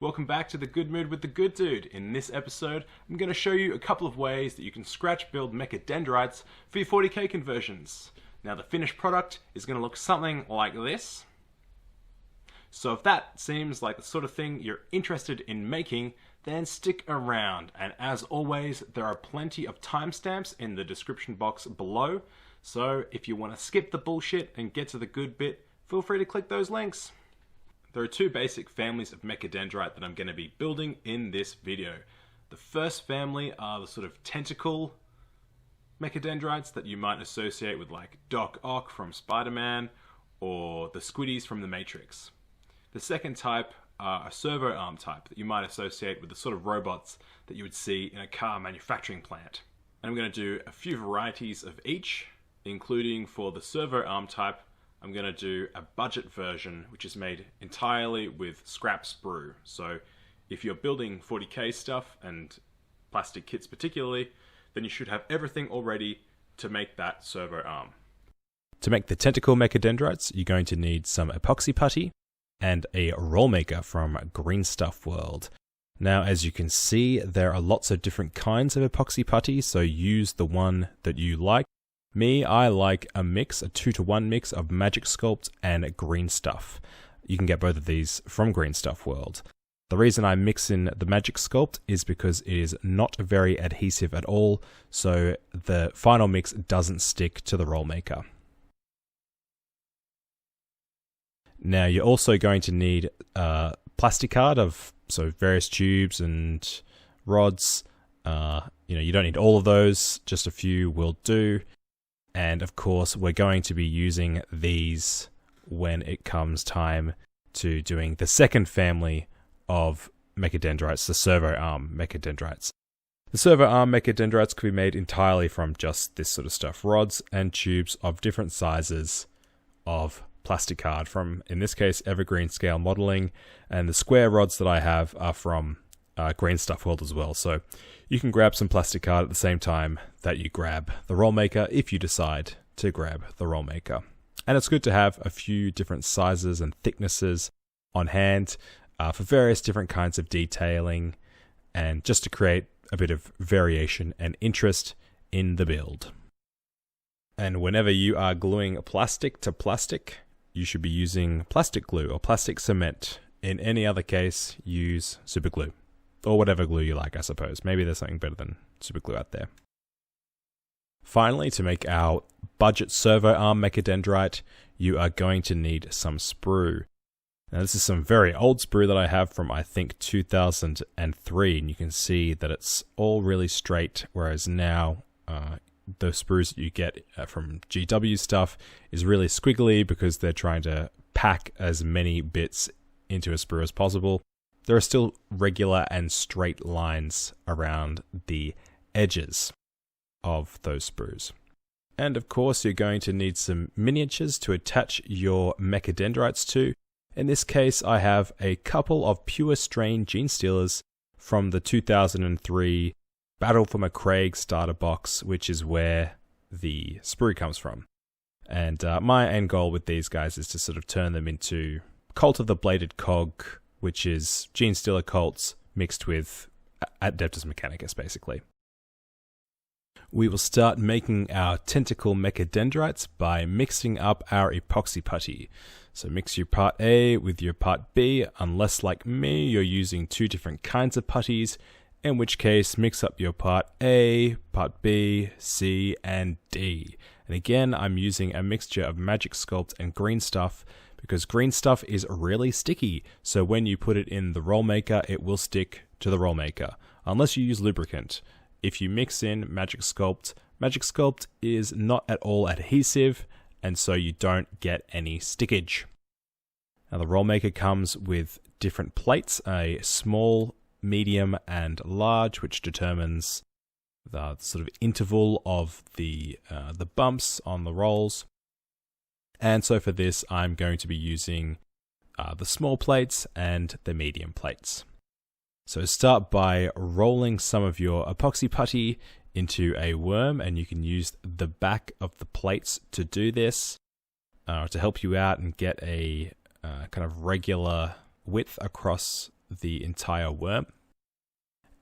Welcome back to the Good Mood with the Good Dude. In this episode, I'm going to show you a couple of ways that you can scratch build Mechadendrites for your 40k conversions. Now the finished product is going to look something like this. So if that seems like the sort of thing you're interested in making, then stick around. And as always, there are plenty of timestamps in the description box below. So if you want to skip the bullshit and get to the good bit, feel free to click those links. There are two basic families of Mechadendrite that I'm going to be building in this video. The first family are the sort of tentacle Mechadendrites that you might associate with like Doc Ock from Spider-Man or the Squiddies from The Matrix. The second type are a servo arm type that you might associate with the sort of robots that you would see in a car manufacturing plant. And I'm going to do a few varieties of each, including for the servo arm type, I'm going to do a budget version which is made entirely with scrap sprue. So if you're building 40k stuff and plastic kits particularly, then you should have everything all ready to make that servo arm. To make the tentacle Mechadendrites, you're going to need some epoxy putty and a roll maker from Green Stuff World. Now, as you can see, there are lots of different kinds of epoxy putty, so use the one that you like. Me, I like a 2-to-1 mix of Magic Sculpt and Green Stuff. You can get both of these from Green Stuff World. The reason I mix in the Magic Sculpt is because it is not very adhesive at all, so the final mix doesn't stick to the roll maker. Now you're also going to need a plasticard of various tubes and rods. You don't need all of those, just a few will do. And of course, we're going to be using these when it comes time to doing the second family of Mechadendrites, the servo arm Mechadendrites. The servo arm Mechadendrites could be made entirely from just this sort of stuff, rods and tubes of different sizes of plasticard from, in this case, Evergreen Scale Modeling, and the square rods that I have are from Green Stuff World as well. So you can grab some plasticard at the same time that you grab the roll maker if you decide to grab the roll maker. And it's good to have a few different sizes and thicknesses on hand for various different kinds of detailing and just to create a bit of variation and interest in the build. And whenever you are gluing plastic to plastic, you should be using plastic glue or plastic cement. In any other case, use super glue. Or whatever glue you like, I suppose. Maybe there's something better than super glue out there. Finally, to make our budget servo arm Mechadendrite, you are going to need some sprue. Now this is some very old sprue that I have from I think 2003, and you can see that it's all really straight, whereas now the sprues that you get from GW stuff is really squiggly because they're trying to pack as many bits into a sprue as possible. There are still regular and straight lines around the edges of those sprues. And of course, you're going to need some miniatures to attach your Mechadendrites to. In this case, I have a couple of pure strain gene stealers from the 2003 Battle for McCraig starter box, which is where the sprue comes from. And my end goal with these guys is to sort of turn them into Cult of the Bladed Cog, which is Gene Stealer cults mixed with Adeptus Mechanicus, basically. We will start making our tentacle Mechadendrites by mixing up our epoxy putty. So mix your part A with your part B, unless like me, you're using two different kinds of putties, in which case mix up your part A, part B, C, and D. And again, I'm using a mixture of Magic Sculpt and Green Stuff, because Green Stuff is really sticky, so when you put it in the roll maker, it will stick to the roll maker, unless you use lubricant. If you mix in Magic Sculpt is not at all adhesive, and so you don't get any stickage. Now the roll maker comes with different plates, a small, medium, and large, which determines the sort of interval of the bumps on the rolls. And so for this, I'm going to be using the small plates and the medium plates. So start by rolling some of your epoxy putty into a worm, and you can use the back of the plates to do this, to help you out and get a kind of regular width across the entire worm.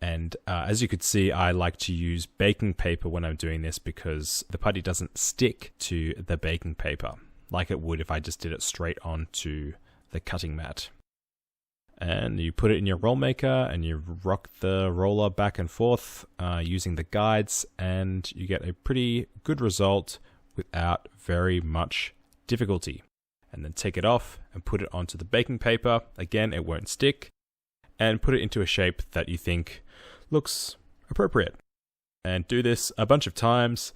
And as you could see, I like to use baking paper when I'm doing this because the putty doesn't stick to the baking paper like it would if I just did it straight onto the cutting mat. And you put it in your roll maker and you rock the roller back and forth using the guides, and you get a pretty good result without very much difficulty. And then take it off and put it onto the baking paper. Again, it won't stick. And put it into a shape that you think looks appropriate. And do this a bunch of times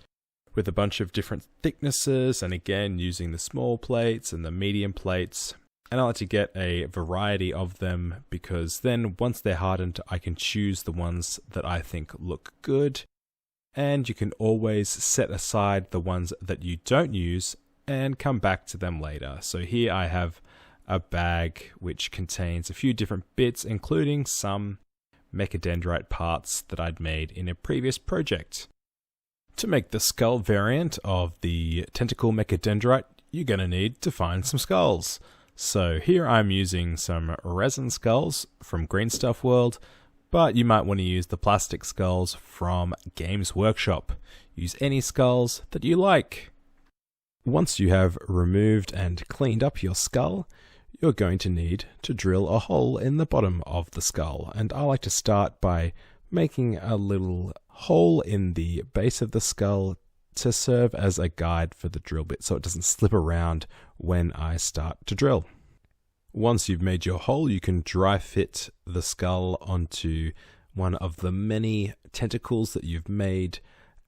with a bunch of different thicknesses, and again using the small plates and the medium plates. And I like to get a variety of them because then once they're hardened, I can choose the ones that I think look good. And you can always set aside the ones that you don't use and come back to them later. So here I have a bag which contains a few different bits, including some Mechadendrite parts that I'd made in a previous project. To make the skull variant of the Tentacle Mechadendrite, you're going to need to find some skulls. So here I'm using some resin skulls from Green Stuff World, but you might want to use the plastic skulls from Games Workshop. Use any skulls that you like. Once you have removed and cleaned up your skull, you're going to need to drill a hole in the bottom of the skull. And I like to start by making a little hole in the base of the skull to serve as a guide for the drill bit so it doesn't slip around when I start to drill. Once you've made your hole, you can dry fit the skull onto one of the many tentacles that you've made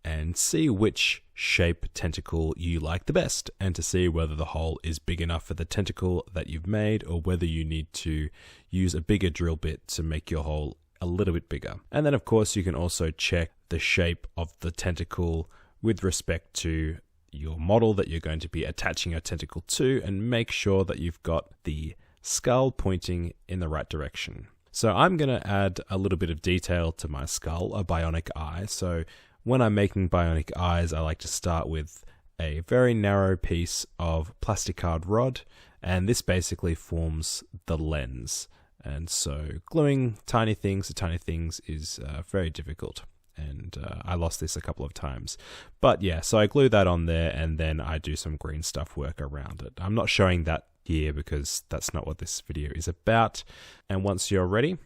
and see which shape tentacle you like the best, and to see whether the hole is big enough for the tentacle that you've made or whether you need to use a bigger drill bit to make your hole a little bit bigger. And then of course you can also check the shape of the tentacle with respect to your model that you're going to be attaching your tentacle to, and make sure that you've got the skull pointing in the right direction. So I'm going to add a little bit of detail to my skull, a bionic eye. So when I'm making bionic eyes, I like to start with a very narrow piece of plasticard rod, and this basically forms the lens. And so gluing tiny things to tiny things is very difficult. And I lost this a couple of times. But yeah, so I glue that on there and then I do some green stuff work around it. I'm not showing that here because that's not what this video is about. And once you're ready,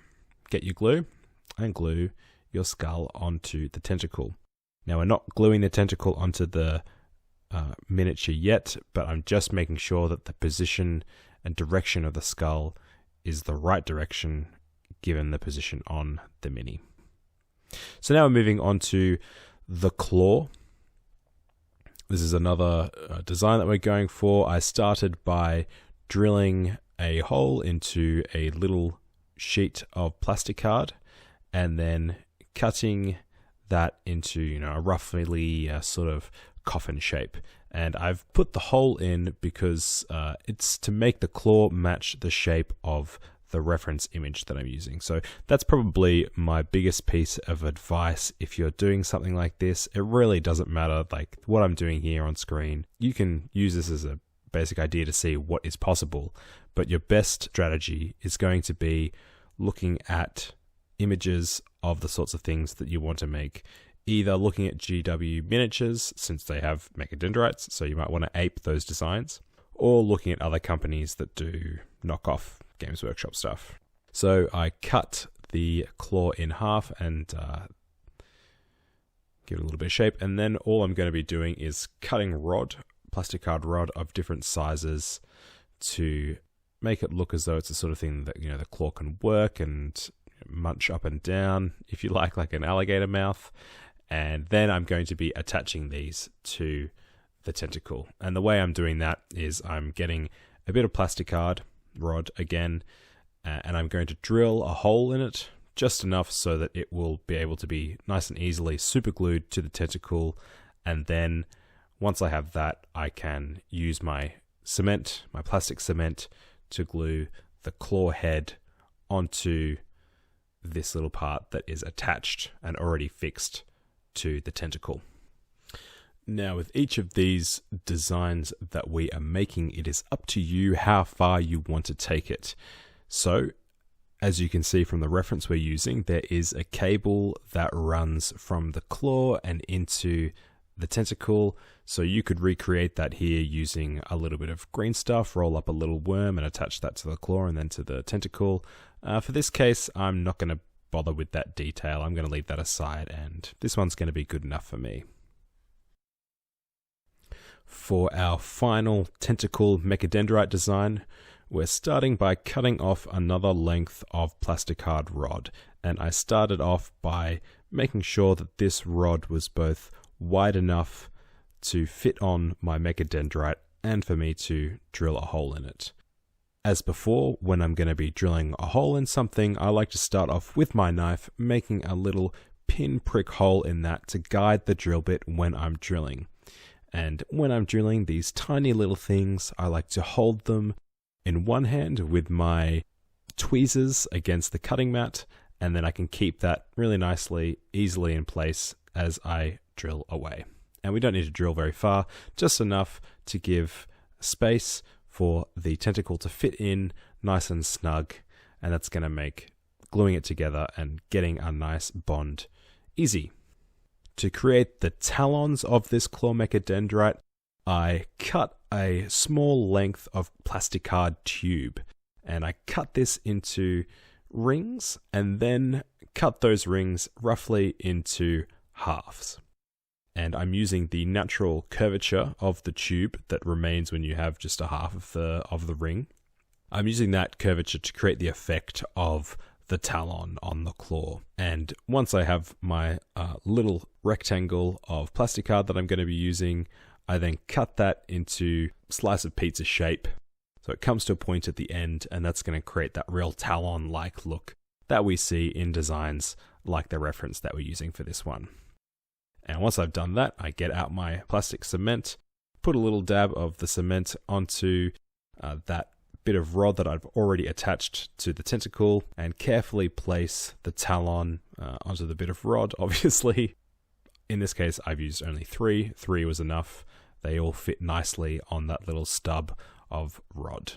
get your glue and glue your skull onto the tentacle. Now we're not gluing the tentacle onto the miniature yet, but I'm just making sure that the position and direction of the skull is the right direction given the position on the mini. So now we're moving on to the claw. This is another design that we're going for. I started by drilling a hole into a little sheet of plasticard and then cutting that into a roughly sort of coffin shape. And I've put the hole in because it's to make the claw match the shape of the reference image that I'm using. So that's probably my biggest piece of advice if you're doing something like this. It really doesn't matter like what I'm doing here on screen. You can use this as a basic idea to see what is possible, but your best strategy is going to be looking at images of the sorts of things that you want to make, either looking at GW miniatures since they have Mechadendrites, so you might want to ape those designs, or looking at other companies that do knockoff Games Workshop stuff. So I cut the claw in half and give it a little bit of shape, and then all I'm going to be doing is cutting plasticard rod of different sizes to make it look as though it's the sort of thing that the claw can work and munch up and down, if you like an alligator mouth. And then I'm going to be attaching these to the tentacle. And the way I'm doing that is I'm getting a bit of plasticard rod again, and I'm going to drill a hole in it just enough so that it will be able to be nice and easily super glued to the tentacle. And then once I have that, I can use my cement, my plastic cement, to glue the claw head onto this little part that is attached and already fixed to the tentacle. Now, with each of these designs that we are making, it is up to you how far you want to take it. So, As you can see from the reference we're using, there is a cable that runs from the claw and into the tentacle. So you could recreate that here using a little bit of green stuff, roll up a little worm and attach that to the claw and then to the tentacle. For this case, I'm not going to bother with that detail. I'm going to leave that aside, and this one's going to be good enough for me. For our final tentacle Mechadendrite design, we're starting by cutting off another length of plasticard rod, and I started off by making sure that this rod was both wide enough to fit on my Mechadendrite and for me to drill a hole in it. As before, when I'm going to be drilling a hole in something, I like to start off with my knife, making a little pin prick hole in that to guide the drill bit when I'm drilling. And when I'm drilling these tiny little things, I like to hold them in one hand with my tweezers against the cutting mat, and then I can keep that really nicely, easily in place as I drill away. And we don't need to drill very far, just enough to give space for the tentacle to fit in nice and snug, and that's going to make gluing it together and getting a nice bond easy. To create the talons of this claw Mechadendrite, I cut a small length of plasticard tube, and I cut this into rings and then cut those rings roughly into halves. And I'm using the natural curvature of the tube that remains when you have just a half of the ring. I'm using that curvature to create the effect of the talon on the claw. And once I have my little rectangle of plasticard that I'm going to be using, I then cut that into slice of pizza shape. So it comes to a point at the end, and that's going to create that real talon-like look that we see in designs like the reference that we're using for this one. And once I've done that, I get out my plastic cement, put a little dab of the cement onto that bit of rod that I've already attached to the tentacle, and carefully place the talon onto the bit of rod, obviously. In this case, I've used only 3. 3 was enough. They all fit nicely on that little stub of rod.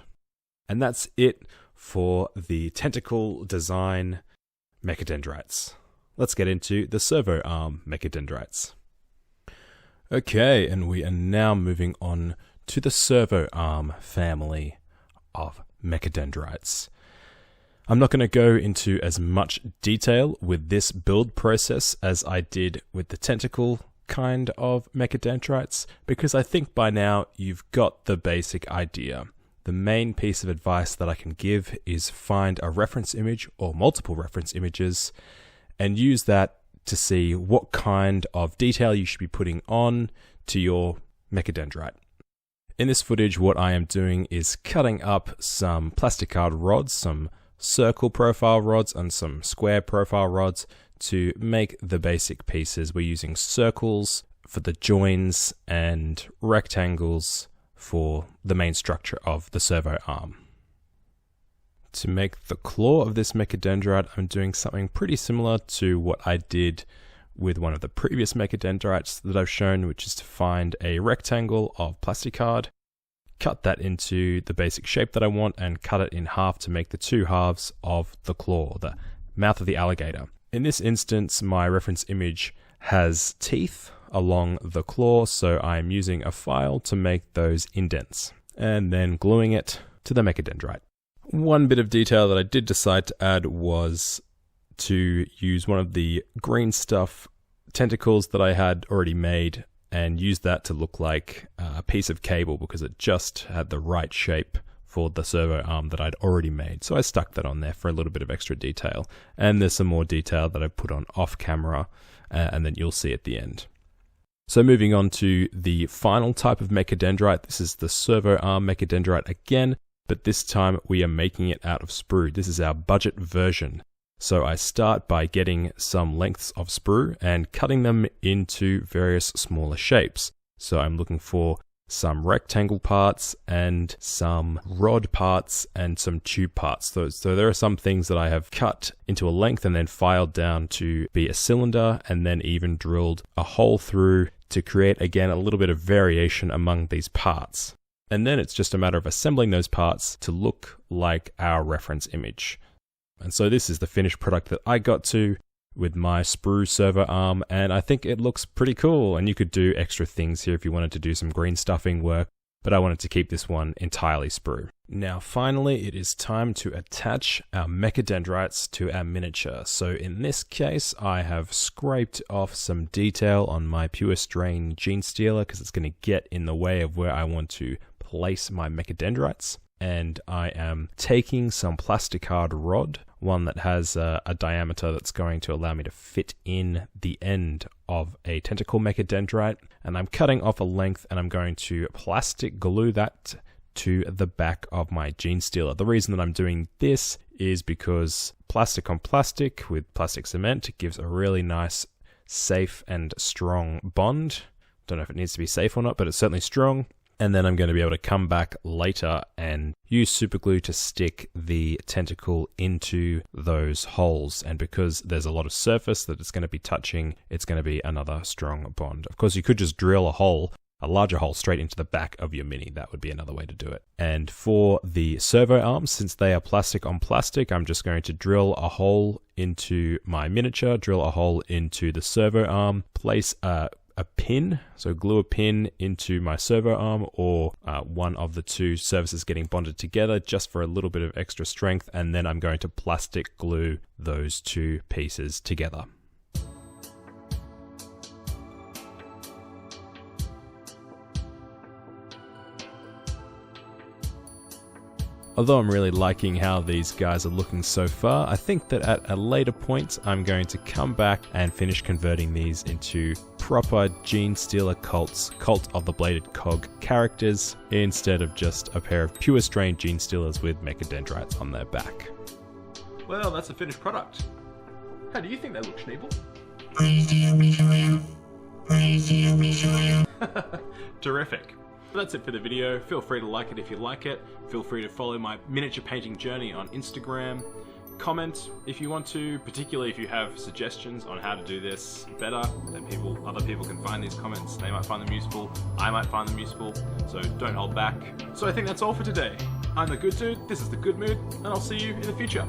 And that's it for the tentacle design Mechadendrites. Let's get into the servo arm Mechadendrites. Okay, and we are now moving on to the servo arm family of Mechadendrites. I'm not going to go into as much detail with this build process as I did with the tentacle kind of Mechadendrites, because I think by now you've got the basic idea. The main piece of advice that I can give is find a reference image or multiple reference images and use that to see what kind of detail you should be putting on to your Mechadendrite. In this footage, what I am doing is cutting up some plasticard rods, some circle profile rods and some square profile rods to make the basic pieces. We're using circles for the joins and rectangles for the main structure of the servo arm. To make the claw of this Mechadendrite, I'm doing something pretty similar to what I did with one of the previous Mechadendrites that I've shown, which is to find a rectangle of plasticard, cut that into the basic shape that I want, and cut it in half to make the 2 halves of the claw, the mouth of the alligator. In this instance, my reference image has teeth along the claw, so I'm using a file to make those indents, and then gluing it to the Mechadendrite. One bit of detail that I did decide to add was to use one of the green stuff tentacles that I had already made and use that to look like a piece of cable, because it just had the right shape for the servo arm that I'd already made. So I stuck that on there for a little bit of extra detail. And there's some more detail that I put on off camera, and then you'll see at the end. So moving on to the final type of Mechadendrite, this is the servo arm Mechadendrite again, but this time we are making it out of sprue. This is our budget version. So I start by getting some lengths of sprue and cutting them into various smaller shapes. So I'm looking for some rectangle parts and some rod parts and some tube parts. So there are some things that I have cut into a length and then filed down to be a cylinder, and then even drilled a hole through to create, again, a little bit of variation among these parts. And then it's just a matter of assembling those parts to look like our reference image. And so this is the finished product that I got to with my sprue servo arm, and I think it looks pretty cool. And you could do extra things here if you wanted to do some green stuffing work, but I wanted to keep this one entirely sprue. Now finally, it is time to attach our Mechadendrites to our miniature. So in this case, I have scraped off some detail on my pure strain gene stealer because it's going to get in the way of where I want to place my Mechadendrites. And I am taking some plasticard rod, one that has a diameter that's going to allow me to fit in the end of a tentacle Mechadendrite, and I'm cutting off a length and I'm going to plastic glue that to the back of my gene stealer. The reason that I'm doing this is because plastic on plastic with plastic cement gives a really nice, safe and strong bond. Don't know if it needs to be safe or not, but it's certainly strong. And then I'm going to be able to come back later and use super glue to stick the tentacle into those holes. And because there's a lot of surface that it's going to be touching, it's going to be another strong bond. Of course, you could just drill a larger hole straight into the back of your mini. That would be another way to do it. And for the servo arms, since they are plastic on plastic, I'm just going to drill a hole into my miniature, drill a hole into the servo arm, place a pin, so glue a pin into my servo arm or one of the two surfaces getting bonded together just for a little bit of extra strength, and then I'm going to plastic glue those two pieces together. Although I'm really liking how these guys are looking so far, I think that at a later point I'm going to come back and finish converting these into proper Gene Stealer Cult of the Bladed Cog characters, instead of just a pair of pure strain Gene Stealers with Mechadendrites on their back. Well, that's a finished product. How do you think they look, Schneebel? Terrific. But that's it for the video. Feel free to like it if you like it. Feel free to follow my miniature painting journey on Instagram. Comment if you want to, particularly if you have suggestions on how to do this better, that other people can find these comments. They might find them useful. I might find them useful. So don't hold back. So I think that's all for today. I'm the Good Dude, this is The Good Mood, and I'll see you in the future.